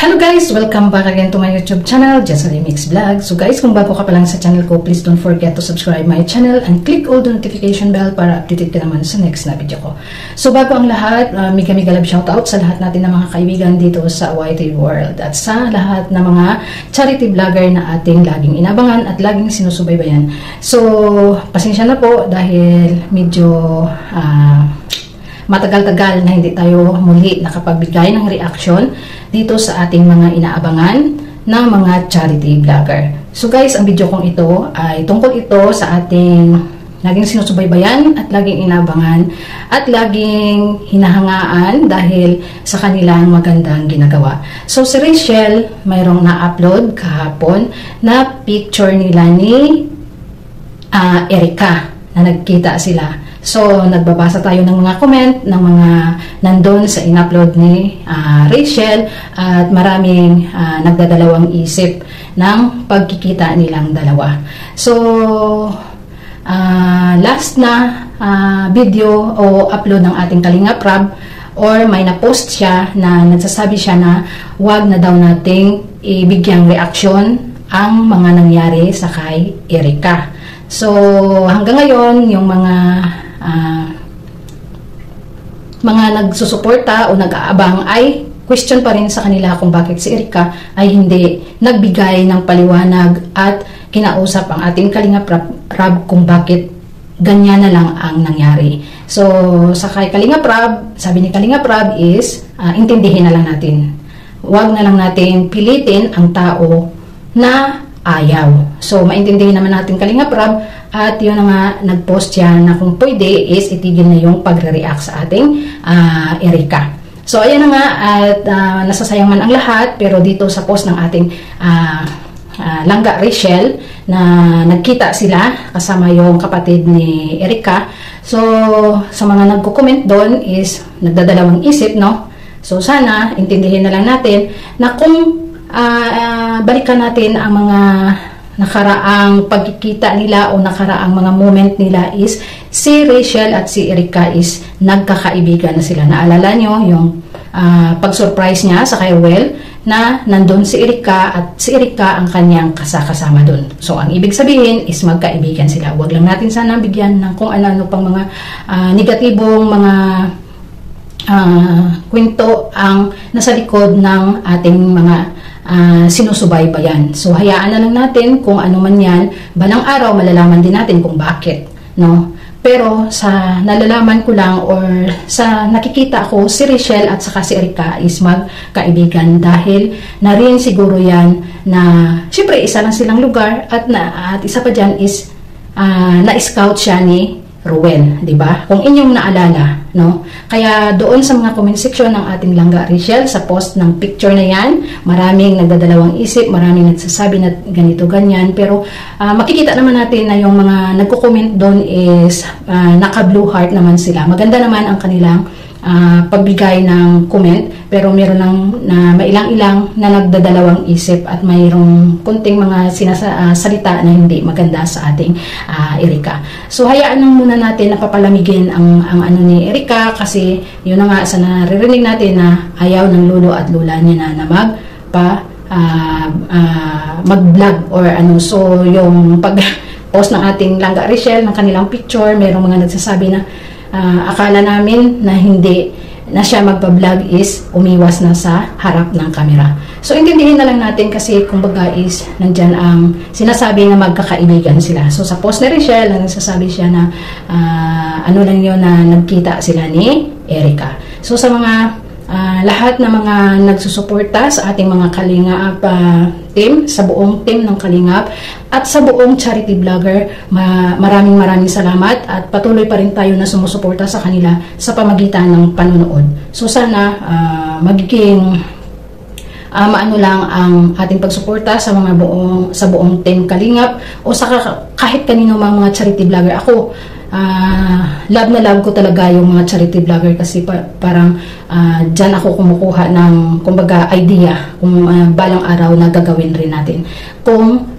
Hello guys! Welcome back again to my YouTube channel, Jesselie Mix Vlog. So guys, kung bago ka pa lang sa channel ko, please don't forget to subscribe my channel and click all the notification bell para updated ka naman sa next na video ko. So bago ang lahat, mega love shoutout sa lahat natin ng mga kaibigan dito sa YT World at sa lahat ng mga charity vlogger na ating laging inabangan at laging sinusubaybayan. So, pasensya na po dahil medyo matagal-tagal na hindi tayo muli nakapagbigay ng reaction dito sa ating mga inaabangan ng mga charity vlogger. So guys, ang video kong ito ay tungkol ito sa ating laging sinusubaybayan at laging inaabangan at laging hinahangaan dahil sa kanilang magandang ginagawa. So si Rachel, mayroong na-upload kahapon na picture nila ni Erica na nagkita sila. So, nagbabasa tayo ng mga comment ng mga nandun sa in-upload ni Rachel at maraming nagdadalawang isip ng pagkikita nilang dalawa. So, last na video o upload ng ating Kalinga Prab or may na-post siya na nagsasabi siya na wag na daw nating ibigyang reaksyon ang mga nangyari sa kay Erica. So, hanggang ngayon, yung mga nagsusuporta o nag-aabang ay question pa rin sa kanila kung bakit si Erica ay hindi nagbigay ng paliwanag at kinausap ang ating Kalinga Prab kung bakit ganyan na lang ang nangyari. So, sa kay Kalinga Prab, sabi ni Kalinga Prab is, intindihin na lang natin. Huwag na lang natin pilitin ang tao na ayaw. So, maintindihin naman natin Kalinga Prab at yun na nga, nag-post siya na kung pwede is itigil na yung pagre-react sa ating Erica. So, ayan na nga at nasasayang man ang lahat pero dito sa post ng ating Langga Rachel na nagkita sila kasama yung kapatid ni Erica. So, sa mga nagko-comment doon is nagdadalawang isip, no? So, sana intindihin na lang natin na kung balikan natin ang mga nakaraang pagkikita nila o nakaraang mga moment nila is si Rachel at si Erica is nagkakaibigan na sila. Naalala nyo yung pag-surprise niya sa kay Well na nandun si Erica at si Erica ang kanyang kasama dun. So, ang ibig sabihin is magkaibigan sila. Huwag lang natin sana bigyan ng kung ano-ano pang mga negatibong mga kwento ang nasa likod ng ating mga sinusubaybayan. So, hayaan na lang natin kung ano man yan. Balang araw, malalaman din natin kung bakit. No? Pero, sa nalalaman ko lang or sa nakikita ko, si Rachel at saka si Erica is magkaibigan dahil na rin siguro yan na, syempre, isa lang silang lugar at isa pa dyan is na-scout siya ni Ruel, di ba? Kung inyong naalala, no? Kaya doon sa mga comment section ng ating Langga Rachel sa post ng picture na yan, maraming nagdadalawang isip, maraming nagsasabi na ganito ganyan, pero makikita naman natin na yung mga nagko-comment doon is naka-blue heart naman sila. Maganda naman ang kanilang pagbigay ng comment, pero meron lang na mailang-ilang na nagdadalawang isip at mayroong kunting mga salita na hindi maganda sa ating Erica. So, hayaan lang muna natin na papalamigin ang ano ni Erica kasi yun na nga sa naririnig natin na ayaw ng lolo at lola niya na mag-vlog or ano. So, yung pag-post ng ating Langga Rachel ng kanilang picture, mayroong mga nagsasabi na akala namin na hindi na siya magpa-vlog is umiwas na sa harap ng camera. So, intindihin na lang natin kasi kumbaga is nandyan ang sinasabi na magkakaibigan sila. So, sa post ni Rachel, nagsasabi siya na ano lang yun na nagkita sila ni Erica. So, sa mga lahat ng mga nagsusuporta sa ating mga Kalingap team, sa buong team ng Kalingap at sa buong charity vlogger, maraming salamat at patuloy pa rin tayo na sumusuporta sa kanila sa pamagitan ng panonood. So sana magiging maano lang ang ating pagsuporta sa buong team Kalingap o sa kahit kanino mga charity vlogger. Ako love na love ko talaga yung mga charity vlogger kasi parang dyan ako kumukuha ng kumbaga idea kung balang araw na gagawin rin natin kung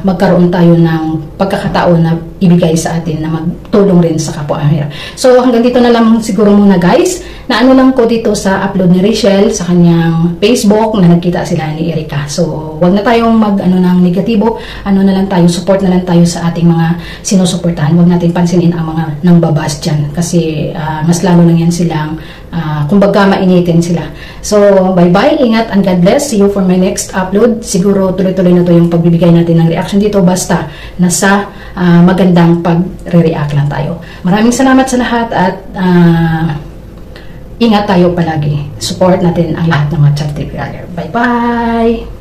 magkaroon tayo ng pagkakataon na ibigay sa atin na magtulong rin sa kapwa ang hirap. So hanggang dito na lang siguro muna guys, na ano lang ko dito sa upload ni Rachel sa kanyang Facebook na nagkita sila ni Erica. So wag na tayong ng negatibo, ano na lang tayo, support na lang tayo sa ating mga sinusuportahan. Wag natin pansinin ang mga nangbabas dyan kasi mas lalo lang yan silang kumbaga mainitin sila. So bye-bye, ingat and God bless. See you for my next upload. Siguro tuloy-tuloy na to yung pagbibigay natin ng reaction dito basta nasa magandang pag-react lang tayo. Maraming salamat sa lahat at ingat tayo palagi. Support natin ang lahat ng mga charity vlogger. Bye-bye!